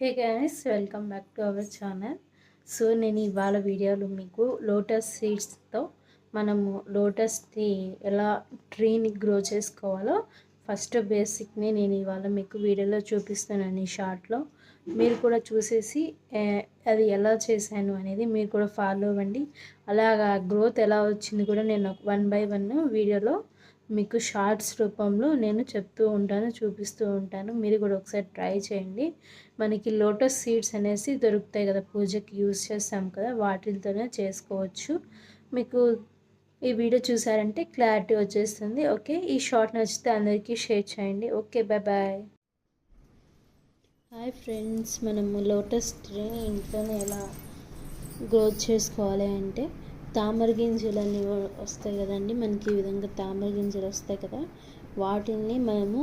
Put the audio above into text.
Hey guys, welcome back to our channel. So నేను ఇవాళ వీడియోలో మీకు లోటస్ సీడ్స్తో మనము లోటస్ని ఎలా ట్రీని గ్రో చేసుకోవాలో ఫస్ట్ బేసిక్ని నేను ఇవాళ మీకు వీడియోలో చూపిస్తున్నాను. ఈ షార్ట్లో మీరు కూడా చూసేసి అది ఎలా చేశాను అనేది మీరు కూడా ఫాలో అవ్వండి. అలాగా గ్రోత్ ఎలా వచ్చింది కూడా నేను 1 by 1 వీడియోలో మీకు షార్ట్స్ రూపంలో నేను చెప్తూ ఉంటాను, చూపిస్తూ ఉంటాను. మీరు కూడా ఒకసారి ట్రై చేయండి. మనకి లోటస్ సీడ్స్ అనేసి దొరుకుతాయి కదా, పూజకి యూజ్ చేస్తాం కదా, వాటితోనే చేసుకోవచ్చు. మీకు ఈ వీడియో చూసారంటే క్లారిటీ వచ్చేస్తుంది. ఓకే, ఈ షార్ట్ నచ్చితే అందరికీ షేర్ చేయండి. Okay, bye bye. Hi friends, మనము లోటస్ ట్రీని ఇంట్లోనే ఎలా గ్రోత్ చేసుకోవాలి అంటే తామర గింజలు అనేవి వస్తాయి కదండి మనకి. ఈ విధంగా తామర గింజలు వస్తాయి కదా, వాటిని మనము